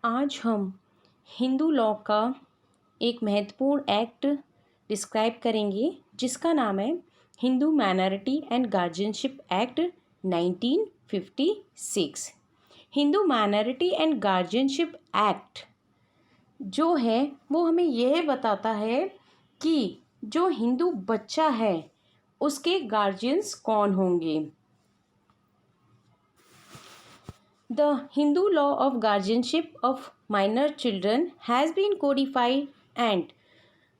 आज हम हिंदू लॉ का एक महत्वपूर्ण एक्ट डिस्क्राइब करेंगे जिसका नाम है Hindu minority and guardianship act 1956। Hindu minority and guardianship act जो है वो हमें यह बताता है कि जो हिंदू बच्चा है उसके गार्जियंस कौन होंगे। The Hindu law of guardianship of minor children has been codified and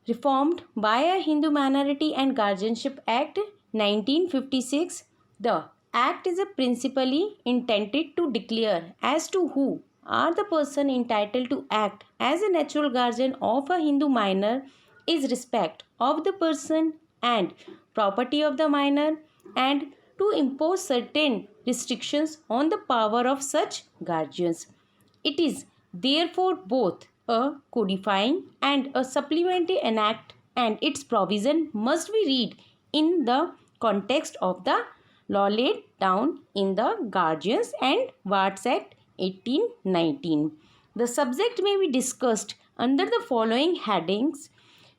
reformed by a Hindu Minority and Guardianship Act 1956. The act is principally intended to declare as to who are the person entitled to act as a natural guardian of a Hindu minor is respect of the person and property of the minor and to impose certain restrictions on the power of such guardians. It is therefore both a codifying and a supplementary enact, and its provision must be read in the context of the law laid down in the Guardians and Wards Act 1819. The subject may be discussed under the following headings: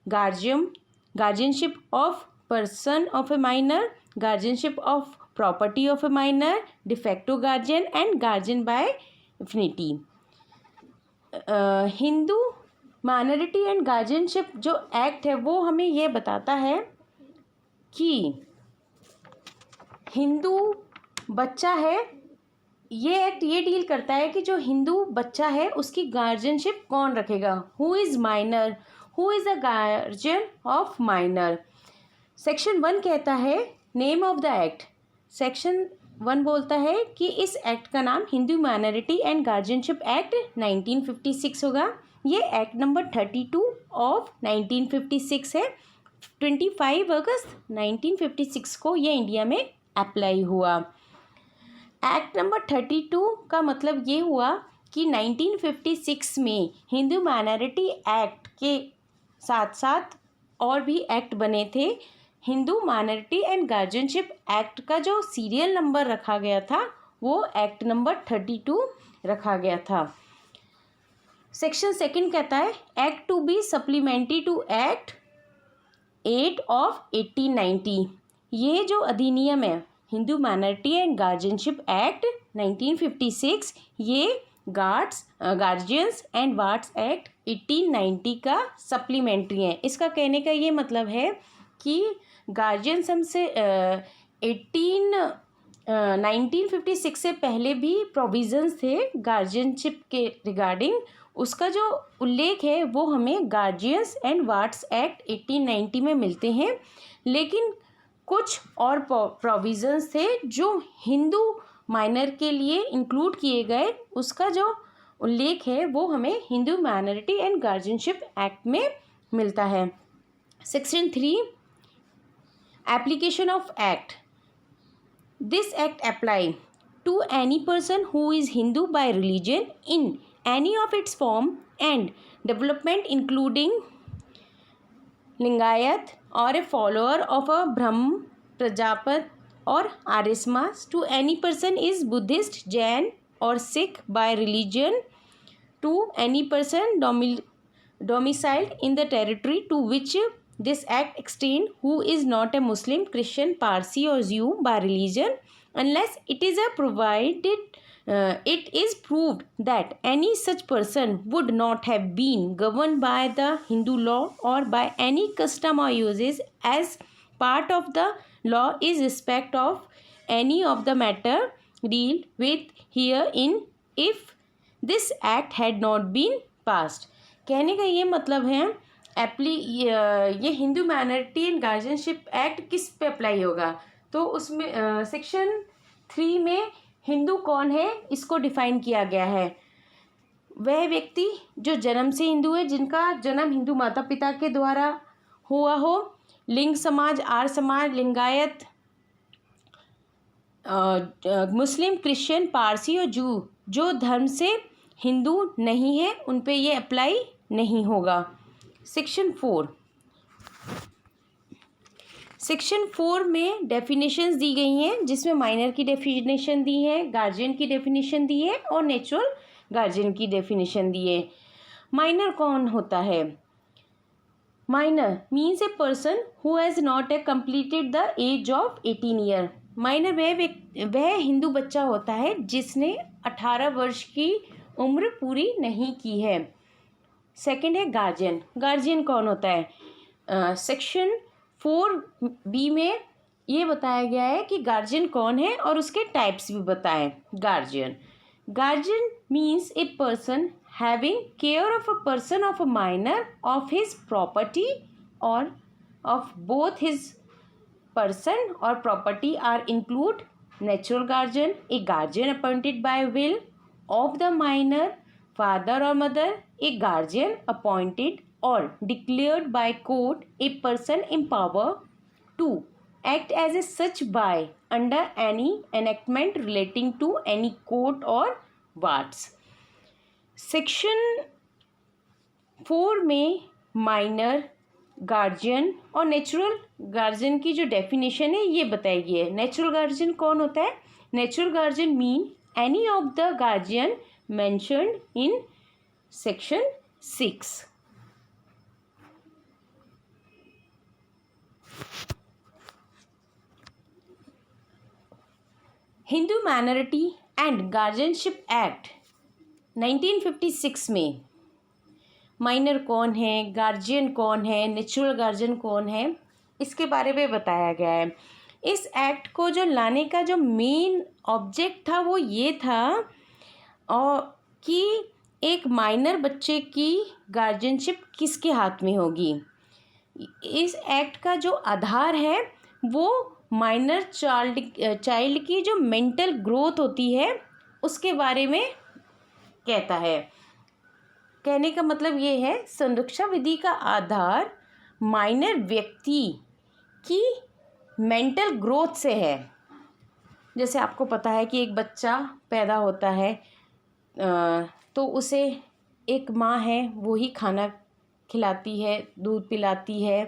guardianship of person of a minor, guardianship of property of a minor, de facto guardian and guardian by affinity. Hindu minority and guardianship जो act है वो हमें ये बताता है कि हिंदू बच्चा है, ये एक्ट ये डील करता है कि जो हिंदू बच्चा है उसकी गार्जियनशिप कौन रखेगा, who is minor, who is the guardian of minor. Section 1 कहता है name of the act. Section 1 बोलता है कि इस एक्ट का नाम Hindu minority and guardianship act 1956 होगा। ये एक्ट नंबर 32 ऑफ 1956 है। 25 अगस्त 1956 को ये इंडिया में अप्लाई हुआ। एक्ट नंबर 32 का मतलब ये हुआ कि 1956 में हिंदू माइनॉरिटी एक्ट के साथ साथ और भी एक्ट बने थे। Hindu minority and guardianship act का जो सीरियल नंबर रखा गया था वो एक्ट नंबर 32 रखा गया था। सेक्शन 2 कहता है act to be supplementary to act 8 of 1890। ये जो अधिनियम है Hindu minority and guardianship act 1956, ये गार्जियंस एंड वार्ड्स एक्ट 1890 का सप्लीमेंट्री है। इसका कहने का ये मतलब है कि गार्जियंस हमसे 1956 से पहले भी प्रोविज़न्स थे गार्जियनशिप के रिगार्डिंग। उसका जो उल्लेख है वो हमें गार्जियंस एंड वार्ड्स एक्ट 1890 में मिलते हैं, लेकिन कुछ और प्रोविज़न्स थे जो हिंदू माइनर के लिए इंक्लूड किए गए। उसका जो उल्लेख है वो हमें Hindu minority and guardianship act में मिलता है। Section 3 application of act. This act apply to any person who is Hindu by religion in any of its form and development, including Lingayat or a follower of a Brahm, Prajapat or Arya Samaj, to any person is Buddhist, Jain or Sikh by religion, to any person domiciled in the territory to which this act extend who is not a Muslim, Christian, Parsi or Jew by religion, unless it is proved that any such person would not have been governed by the Hindu law or by any custom or uses as part of the law is respect of any of the matter dealt with herein if this act had not been passed। कहने का ये मतलब है ये Hindu minority and guardianship act किस पे apply होगा, तो उसमें सेक्शन 3 में हिंदू कौन है इसको डिफाइन किया गया है। वह व्यक्ति जो जन्म से हिंदू है, जिनका जन्म हिंदू माता पिता के द्वारा हुआ हो, लिंग समाज, आर्य समाज, लिंगायत, मुस्लिम, क्रिश्चियन, पारसी और जू जो धर्म से हिंदू नहीं है उन पे ये अप्लाई नहीं होगा। सेक्शन 4 में डेफिनेशंस दी गई हैं, जिसमें माइनर की डेफिनेशन दी है, गार्जियन की डेफिनेशन दी है और नेचुरल गार्जियन की डेफिनेशन दी है। माइनर कौन होता है? Minor means a person who has not completed the age of 18 year. Minor वह हिंदू बच्चा होता है जिसने 18 वर्ष की उम्र पूरी नहीं की है। सेकंड है गार्जियन। गार्जियन कौन होता है? सेक्शन 4B में ये बताया गया है कि गार्जियन कौन है और उसके टाइप्स भी बताएं। Guardian means a person having care of a person of a minor of his property और of both his person or property are include natural guardian, a guardian appointed by will of the minor, father or mother, a guardian appointed or declared by court, a person in power to act as a such by under any enactment relating to any court or wards। Section 4 में minor, guardian और natural guardian की जो definition है ये बताई गई है। Natural guardian कौन होता है? Natural guardian mean any of the guardian mentioned in section 6। Hindu minority and guardianship act 1956 में माइनर कौन है, गार्जियन कौन है, नेचुरल गार्जियन कौन है, इसके बारे में बताया गया है। इस एक्ट को जो लाने का जो मेन ऑब्जेक्ट था वो ये था और कि एक माइनर बच्चे की गार्जियनशिप किसके हाथ में होगी। इस एक्ट का जो आधार है वो माइनर चाइल्ड की जो मेंटल ग्रोथ होती है उसके बारे में कहता है। कहने का मतलब ये है संरक्षा विधि का आधार माइनर व्यक्ति की मेंटल ग्रोथ से है। जैसे आपको पता है कि एक बच्चा पैदा होता है तो उसे एक माँ है वो ही खाना खिलाती है, दूध पिलाती है,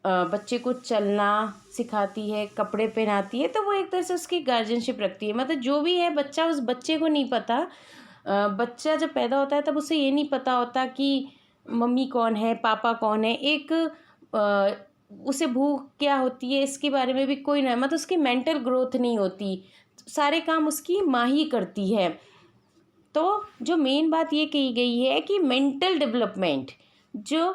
बच्चे को चलना सिखाती है, कपड़े पहनाती है, तो वो एक तरह से उसकी गार्जियनशिप रखती है। मतलब जो भी है बच्चा, उस बच्चे को नहीं पता, बच्चा जब पैदा होता है तब उसे ये नहीं पता होता कि मम्मी कौन है, पापा कौन है, उसे भूख क्या होती है इसके बारे में भी कोई ना, मतलब उसकी मेंटल ग्रोथ नहीं होती, सारे काम उसकी माँ ही करती है। तो जो मेन बात ये कही गई है कि मेंटल डेवलपमेंट, जो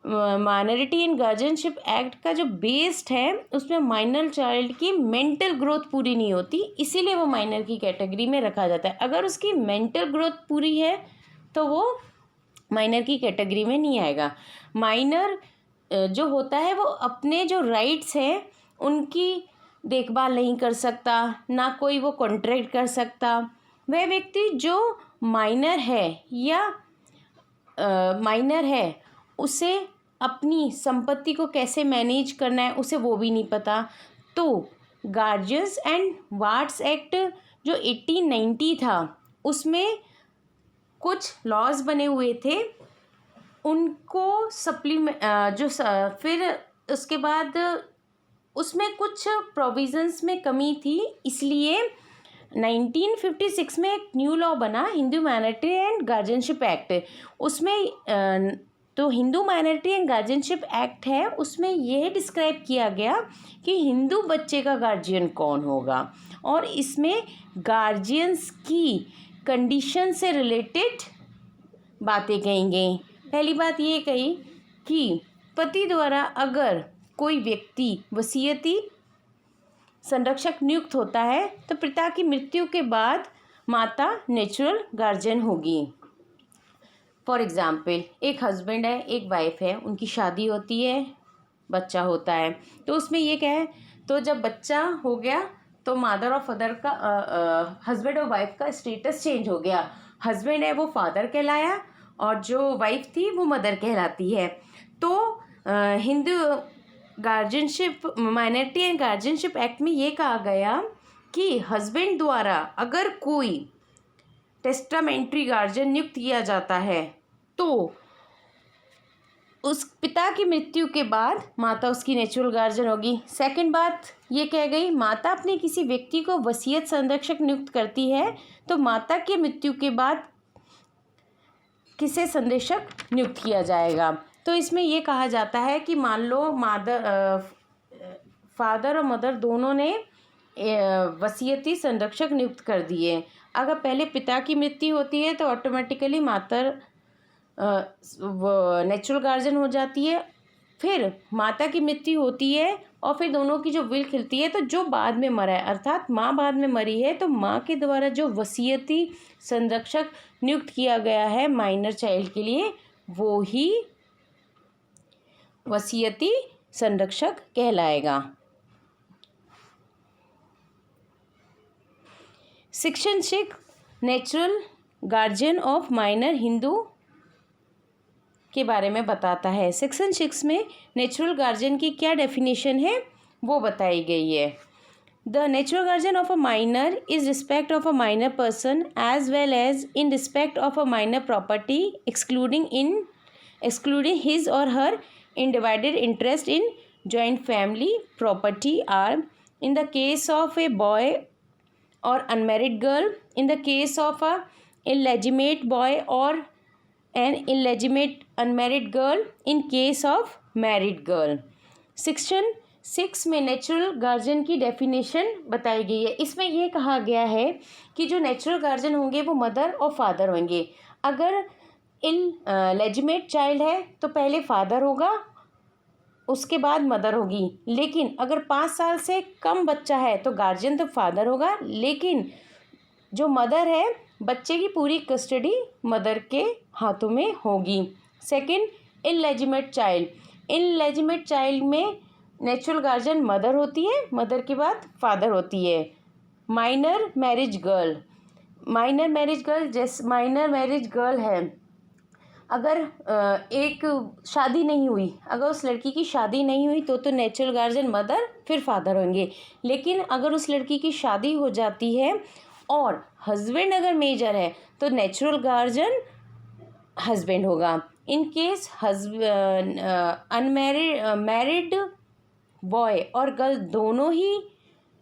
माइनॉरिटी एंड गार्जियनशिप एक्ट का जो बेस्ड है उसमें माइनर चाइल्ड की मेंटल ग्रोथ पूरी नहीं होती, इसीलिए वो माइनर की कैटेगरी में रखा जाता है। अगर उसकी मेंटल ग्रोथ पूरी है तो वो माइनर की कैटेगरी में नहीं आएगा। माइनर जो होता है वो अपने जो राइट्स हैं उनकी देखभाल नहीं कर सकता, ना कोई वो कॉन्ट्रैक्ट कर सकता। वह व्यक्ति जो माइनर है या माइनर है उसे अपनी संपत्ति को कैसे मैनेज करना है उसे वो भी नहीं पता। तो गार्जियंस एंड वार्ड्स एक्ट जो 1890 था उसमें कुछ लॉज बने हुए थे, उनको फिर उसके बाद उसमें कुछ प्रोविज़न्स में कमी थी, इसलिए 1956 में एक न्यू लॉ बना, Hindu minority and guardianship act. उसमें तो Hindu minority and guardianship act है, उसमें यह डिस्क्राइब किया गया कि हिंदू बच्चे का गार्जियन कौन होगा और इसमें गार्जियंस की कंडीशन से रिलेटेड बातें कही गई। पहली बात ये कही कि पति द्वारा अगर कोई व्यक्ति वसीयती संरक्षक नियुक्त होता है तो पिता की मृत्यु के बाद माता नेचुरल गार्जियन होगी। फॉर एग्ज़ाम्पल, एक हस्बैंड है, एक वाइफ है, उनकी शादी होती है, बच्चा होता है, तो उसमें ये क्या है, तो जब बच्चा हो गया तो मदर और फादर का हस्बैंड और वाइफ का स्टेटस चेंज हो गया। हस्बैंड है वो फादर कहलाया और जो वाइफ थी वो मदर कहलाती है। तो Hindu guardianship minority and guardianship act में ये कहा गया कि हस्बैंड द्वारा अगर कोई टेस्टामेंट्री गार्जियन नियुक्त किया जाता है तो उस पिता की मृत्यु के बाद माता उसकी नेचुरल गार्जियन होगी। सेकंड बात ये कह गई, माता अपने किसी व्यक्ति को वसीयत संरक्षक नियुक्त करती है तो माता की मृत्यु के बाद किसे संरक्षक नियुक्त किया जाएगा। तो इसमें ये कहा जाता है कि मान लो फादर और मदर दोनों ने वसीयती संरक्षक नियुक्त कर दिए। अगर पहले पिता की मृत्यु होती है तो ऑटोमेटिकली मातर नेचुरल गार्जियन हो जाती है। फिर माता की मृत्यु होती है और फिर दोनों की जो विल खिलती है, तो जो बाद में मरा है अर्थात माँ बाद में मरी है, तो माँ के द्वारा जो वसीयती संरक्षक नियुक्त किया गया है माइनर चाइल्ड के लिए, वो ही वसीयती संरक्षक कहलाएगा। Section 6 natural guardian of minor Hindu के बारे में बताता है। सेक्शन 6 में नेचुरल गार्जियन की क्या डेफिनेशन है वो बताई गई है। The natural guardian of a minor is respect of a minor person as well as in respect of a minor property excluding his or her undivided interest in joint family property are in the case of a boy or unmarried girl, in the case of a illegitimate boy or an illegitimate unmarried girl, in case of married girl। Section 6 में natural guardian की definition बताई गई है। इसमें यह कहा गया है कि जो नेचुरल गार्जियन होंगे वो मदर और फादर होंगे। अगर इलेजिटिमेट चाइल्ड है तो पहले फादर होगा, उसके बाद मदर होगी। लेकिन अगर 5 साल से कम बच्चा है तो गार्जियन तो फादर होगा, लेकिन जो मदर है बच्चे की पूरी कस्टडी मदर के हाथों में होगी। सेकंड, इलेजिटिमेट चाइल्ड में नेचुरल गार्जियन मदर होती है, मदर के बाद फादर होती है। माइनर मैरिज गर्ल है, अगर एक शादी नहीं हुई, अगर उस लड़की की शादी नहीं हुई तो नेचुरल गार्जियन मदर फिर फादर होंगे। लेकिन अगर उस लड़की की शादी हो जाती है और हस्बैंड अगर मेजर है तो नेचुरल गार्जियन हस्बैंड होगा। इन केस मैरिड बॉय और गर्ल दोनों ही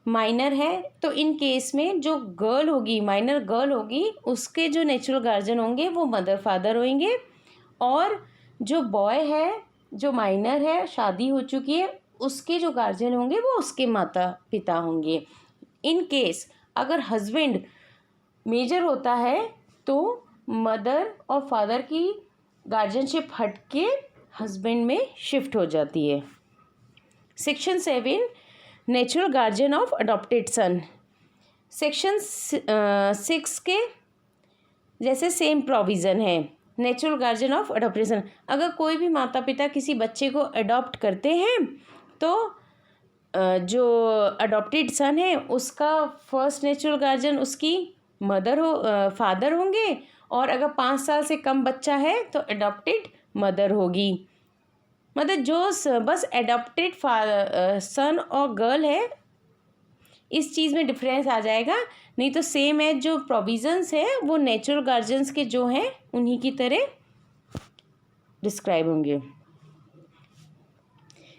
माइनर है तो इन केस में जो गर्ल होगी, माइनर गर्ल होगी, उसके जो नेचुरल गार्जियन होंगे वो मदर फादर होंगे, और जो बॉय है जो माइनर है, शादी हो चुकी है, उसके जो गार्जियन होंगे वो उसके माता पिता होंगे। इन केस अगर हस्बैंड मेजर होता है तो मदर और फादर की गार्जियनशिप हट के हस्बैंड में शिफ्ट हो जाती है। Section 7 natural guardian of adopted son. Section 6 के जैसे सेम प्रोविज़न है। Natural guardian of adopted son, अगर कोई भी माता पिता किसी बच्चे को अडॉप्ट करते हैं तो जो अडॉप्टेड सन है उसका फर्स्ट नेचुरल गार्जियन उसकी फादर होंगे, और अगर 5 साल से कम बच्चा है तो अडॉप्टेड मदर होगी। मतलब जो बस अडॉप्टेड सन और गर्ल है, इस चीज़ में डिफरेंस आ जाएगा, नहीं तो सेम है। जो प्रोविजंस है वो नेचुरल गार्जियंस के जो हैं उन्हीं की तरह डिस्क्राइब होंगे।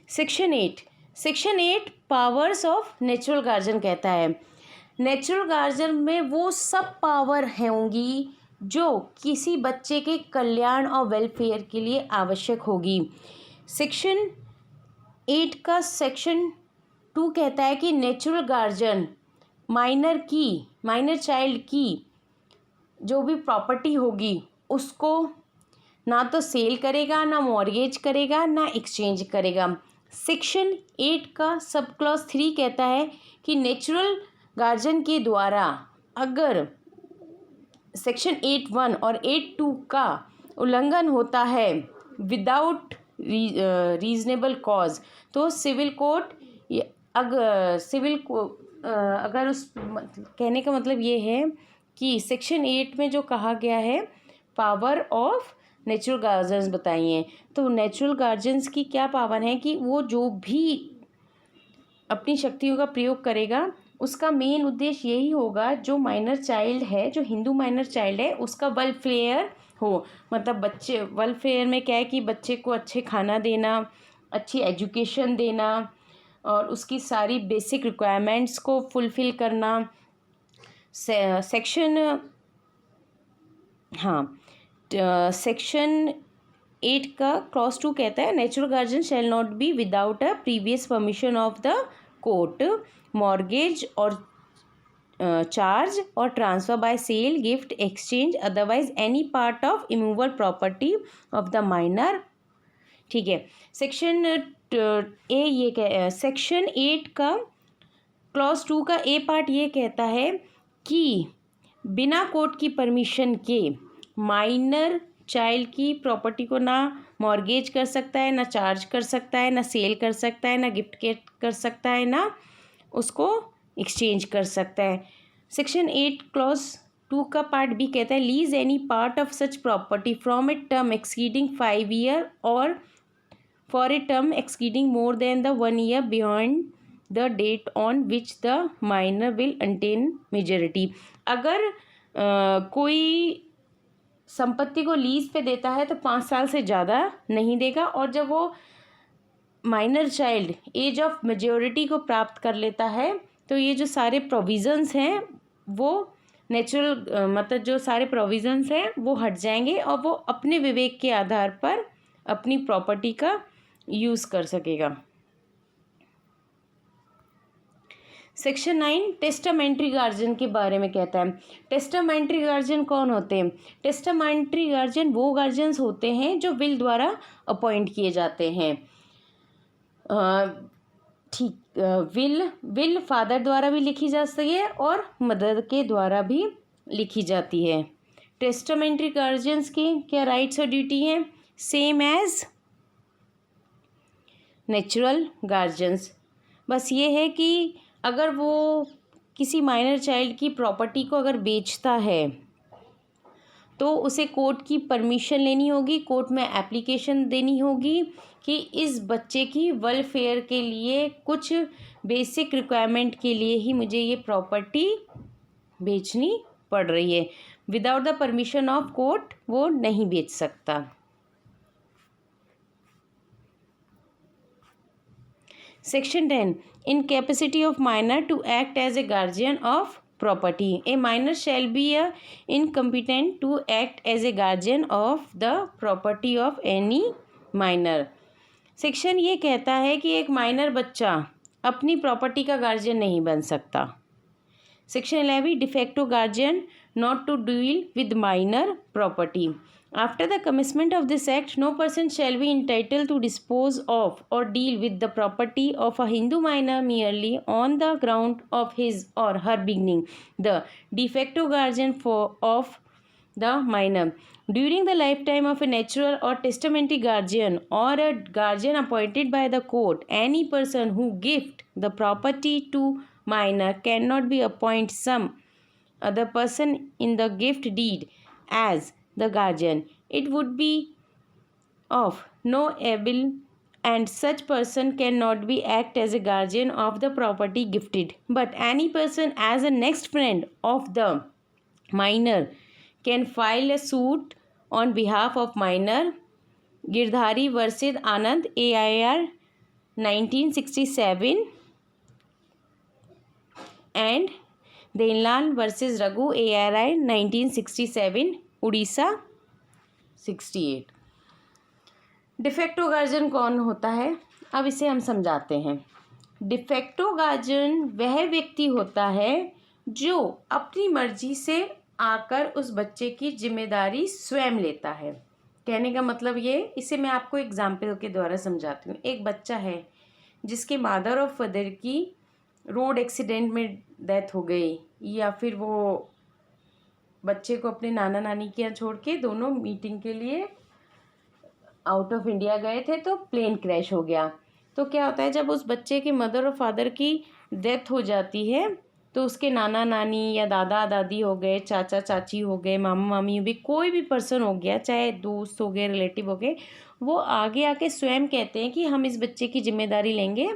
Section 8 powers of natural guardian कहता है नेचुरल गार्जियन में वो सब पावर होंगी जो किसी बच्चे के कल्याण और वेलफेयर के लिए आवश्यक होगी। सेक्शन 8 का सेक्शन 2 कहता है कि नेचुरल गार्जियन माइनर चाइल्ड की जो भी प्रॉपर्टी होगी उसको ना तो सेल करेगा, ना मॉर्गेज करेगा, ना एक्सचेंज करेगा। सेक्शन 8 का सब क्लॉज 3 कहता है कि नेचुरल गार्जियन के द्वारा अगर सेक्शन 8(1) और 8(2) का उल्लंघन होता है विदाउट रीजनेबल कॉज, तो सिविल कोर्ट अगर उस कहने का मतलब ये है कि सेक्शन 8 में जो कहा गया है पावर ऑफ नेचुरल गार्जियंस बताई हैं, तो नेचुरल गार्जियंस की क्या पावर है कि वो जो भी अपनी शक्तियों का प्रयोग करेगा उसका मेन उद्देश्य यही होगा जो माइनर चाइल्ड है, जो हिंदू माइनर चाइल्ड है, उसका वेलफेयर हो। मतलब बच्चे वेलफेयर में क्या है कि बच्चे को अच्छे खाना देना, अच्छी एजुकेशन देना और उसकी सारी बेसिक रिक्वायरमेंट्स को फुलफ़िल करना। सेक्शन 8 का क्लॉज 2 कहता है natural guardian shall not be without a previous permission of the court, mortgage or charge or transfer by sale, gift, exchange, otherwise any part of immovable property of the minor. ठीक है, section section 8 का clause 2 का ए part ये कहता है कि बिना court की परमिशन के माइनर चाइल्ड की प्रॉपर्टी को ना मॉर्गेज कर सकता है, ना चार्ज कर सकता है, ना सेल कर सकता है, ना गिफ्ट कर सकता है, ना उसको एक्सचेंज कर सकता है। सेक्शन 8 क्लॉज 2 का पार्ट बी कहता है lease any part of such property from a term exceeding 5 year और for a term exceeding more than the 1 year beyond the date on which the minor will attain majority. अगर कोई संपत्ति को lease पे देता है तो 5 साल से ज़्यादा नहीं देगा, और जब वो minor child age of majority को प्राप्त कर लेता है तो ये जो सारे प्रोविज़न्स हैं वो नेचुरल मतलब जो सारे प्रोविज़न्स हैं वो हट जाएंगे और वो अपने विवेक के आधार पर अपनी प्रॉपर्टी का यूज़ कर सकेगा। सेक्शन 9 टेस्टामेंट्री गार्जियन के बारे में कहता है। टेस्टामेंट्री गार्जियन कौन होते हैं? टेस्टामेंट्री गार्जियन वो गार्जियंस होते हैं जो विल द्वारा अपॉइंट किए जाते हैं। विल फादर द्वारा भी लिखी जा सकती है और मदर के द्वारा भी लिखी जाती है। टेस्टामेंट्री गार्जियंस की क्या राइट्स और ड्यूटी हैं? Same as natural guardians. बस ये है कि अगर वो किसी माइनर चाइल्ड की प्रॉपर्टी को अगर बेचता है तो उसे कोर्ट की परमिशन लेनी होगी, कोर्ट में एप्लीकेशन देनी होगी कि इस बच्चे की वेलफेयर के लिए कुछ बेसिक रिक्वायरमेंट के लिए ही मुझे ये प्रॉपर्टी बेचनी पड़ रही है। Without the permission of court वो नहीं बेच सकता। Section 10 incapacity of minor to act as a guardian of property. A minor shall be incompetent to act as a guardian of the property of any minor. Section ये कहता है कि एक minor बच्चा अपनी प्रॉपर्टी का गार्जियन नहीं बन सकता। Section 11 de facto guardian not to deal with minor property. After the commencement of this act, no person shall be entitled to dispose of or deal with the property of a Hindu minor merely on the ground of his or her being the de facto guardian of the minor. During the lifetime of a natural or testamentary guardian or a guardian appointed by the court, any person who gift the property to minor cannot be appoint some other person in the gift deed as the guardian. It would be of no avail, and such person cannot be act as a guardian of the property gifted. But any person as a next friend of the minor can file a suit on behalf of minor. Girdhari versus Anand AIR 1967 and Denlal versus Raghu ARI 1967 Orissa 68। De facto guardian कौन होता है? अब इसे हम समझाते हैं। De facto guardian वह व्यक्ति होता है जो अपनी मर्जी से आकर उस बच्चे की जिम्मेदारी स्वयं लेता है। कहने का मतलब ये, इसे मैं आपको एग्जाम्पल के द्वारा समझाती हूँ। एक बच्चा है जिसके मदर और फादर की रोड एक्सीडेंट में डेथ हो गई, या फिर वो बच्चे को अपने नाना नानी के यहाँ छोड़ के दोनों मीटिंग के लिए आउट ऑफ इंडिया गए थे तो प्लेन क्रैश हो गया। तो क्या होता है, जब उस बच्चे के मदर और फादर की डेथ हो जाती है तो उसके नाना नानी या दादा दादी हो गए, चाचा चाची हो गए, मामा मामी हो गए, कोई भी पर्सन हो गया, चाहे दोस्त हो गए, रिलेटिव हो गए, वो आगे आके स्वयं कहते हैं कि हम इस बच्चे की जिम्मेदारी लेंगे।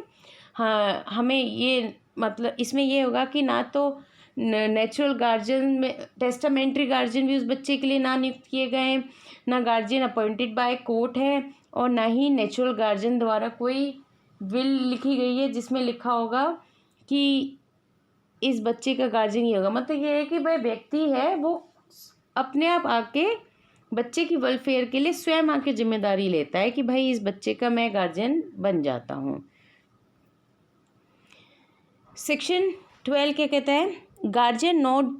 हाँ, हमें ये मतलब इसमें ये होगा कि ना तो नेचुरल गार्जियन में टेस्टामेंट्री गार्जियन भी उस बच्चे के लिए ना नियुक्त किए गए, ना गार्जियन अपॉइंटेड बाय कोर्ट है, और ना ही नेचुरल गार्जियन द्वारा कोई विल लिखी गई है जिसमें लिखा होगा कि इस बच्चे का गार्जियन ये होगा। मतलब ये है कि वह व्यक्ति है वो अपने आप आके बच्चे की वेलफेयर के लिए स्वयं आके जिम्मेदारी लेता है कि भाई इस बच्चे का मैं गार्जियन बन जाता हूँ। सेक्शन 12 क्या कहता है? Guardian not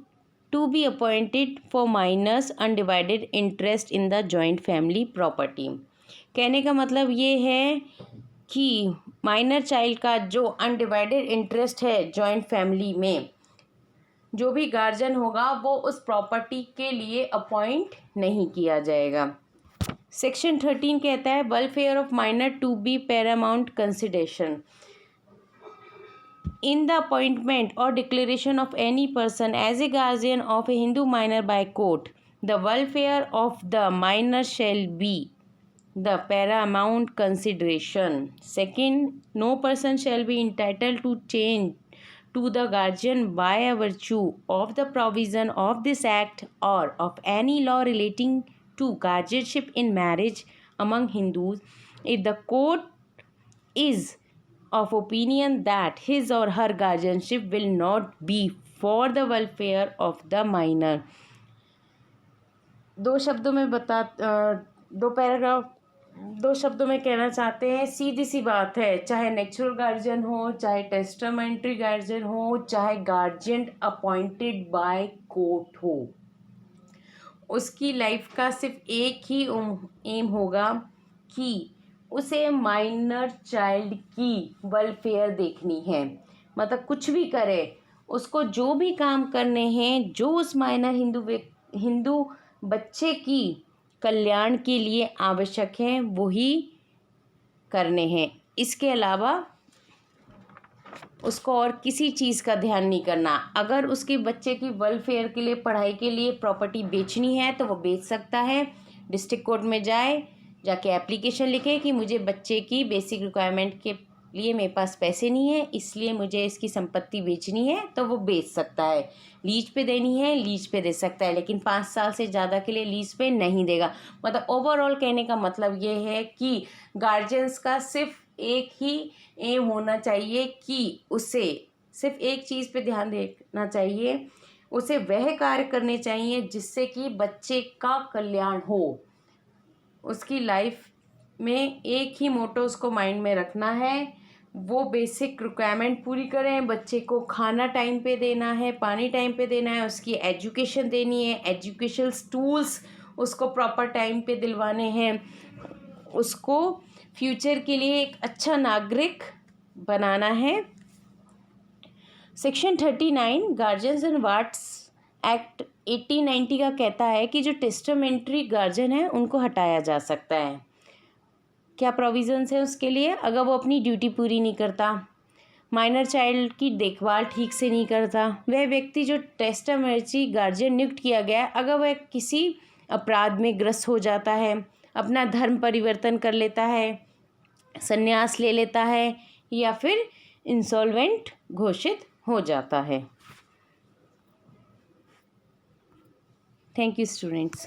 to be appointed for minors undivided interest in the joint family property. कहने का मतलब ये है कि माइनर चाइल्ड का जो अनडिवाइडेड इंटरेस्ट है जॉइंट फैमिली में, जो भी गार्जियन होगा वो उस प्रॉपर्टी के लिए अपॉइंट नहीं किया जाएगा। सेक्शन 13 कहता है welfare of minor to be paramount consideration in the appointment or declaration of any person as a guardian of a Hindu minor by court. The welfare of the minor shall be the paramount consideration. Second, no person shall be entitled to change to the guardian by a virtue of the provision of this act or of any law relating to guardianship in marriage among Hindus if the court is of opinion that his or her guardianship will not be for the welfare of the minor. दो शब्दों में कहना चाहते हैं, सीधी सी बात है, चाहे natural guardian हो, चाहे टेस्टामेंट्री गार्जियन हो, चाहे गार्जियन अपॉइंटेड बाय कोर्ट हो, उसकी लाइफ का सिर्फ एक ही एम होगा कि उसे माइनर चाइल्ड की वेलफेयर देखनी है। मतलब कुछ भी करे, उसको जो भी काम करने हैं, जो उस माइनर हिंदू बच्चे की कल्याण के लिए आवश्यक हैं, वही करने हैं। इसके अलावा उसको और किसी चीज़ का ध्यान नहीं करना। अगर उसके बच्चे की वेलफेयर के लिए, पढ़ाई के लिए प्रॉपर्टी बेचनी है तो वो बेच सकता है। डिस्ट्रिक्ट कोर्ट में जाके एप्लीकेशन लिखे कि मुझे बच्चे की बेसिक रिक्वायरमेंट के लिए मेरे पास पैसे नहीं है, इसलिए मुझे इसकी संपत्ति बेचनी है, तो वो बेच सकता है। लीज पे देनी है, लीज पे दे सकता है, लेकिन 5 साल से ज़्यादा के लिए लीज पे नहीं देगा। मतलब ओवरऑल कहने का मतलब ये है कि गार्जियंस का सिर्फ एक ही एम होना चाहिए कि उसे सिर्फ एक चीज़ पे ध्यान देना चाहिए, उसे वह कार्य करने चाहिए जिससे कि बच्चे का कल्याण हो। उसकी लाइफ में एक ही मोटो उसको माइंड में रखना है, वो बेसिक रिक्वायरमेंट पूरी करें। बच्चे को खाना टाइम पे देना है, पानी टाइम पे देना है, उसकी एजुकेशन देनी है, एजुकेशनल टूल्स उसको प्रॉपर टाइम पे दिलवाने हैं, उसको फ्यूचर के लिए एक अच्छा नागरिक बनाना है। Section 39 guardians and wards act 1890 का कहता है कि जो टेस्टामेंट्री गार्जियन है उनको हटाया जा सकता है। क्या प्रोविजंस है उसके लिए? अगर वो अपनी ड्यूटी पूरी नहीं करता, माइनर चाइल्ड की देखभाल ठीक से नहीं करता, वह व्यक्ति जो टेस्टामेंट्री गार्जियन नियुक्त किया गया, अगर वह किसी अपराध में ग्रस्त हो जाता है, अपना धर्म परिवर्तन कर लेता है, संन्यास ले लेता है, या फिर इंसॉल्वेंट घोषित हो जाता है। Thank you, students.